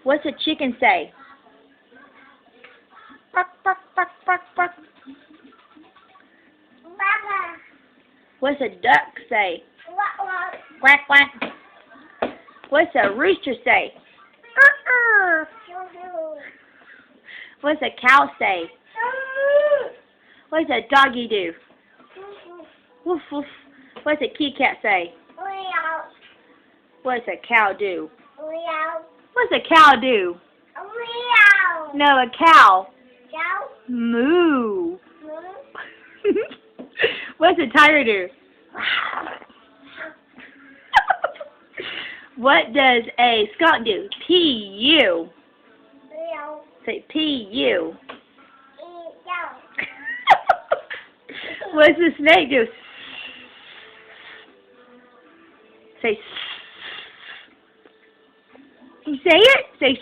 What's a chicken say? Bark, bark, bark, bark, bark. What's a duck say? Quack, quack. What's a rooster say? What's a cow say? What's a doggy do? Woof, woof. What's a kitty cat say? What's a cow do? What's a cow do? No, a cow. Moo. What's a tiger do? What does a skunk do? P-U. Say P-U. What's a snake do? Say. You say it? Say.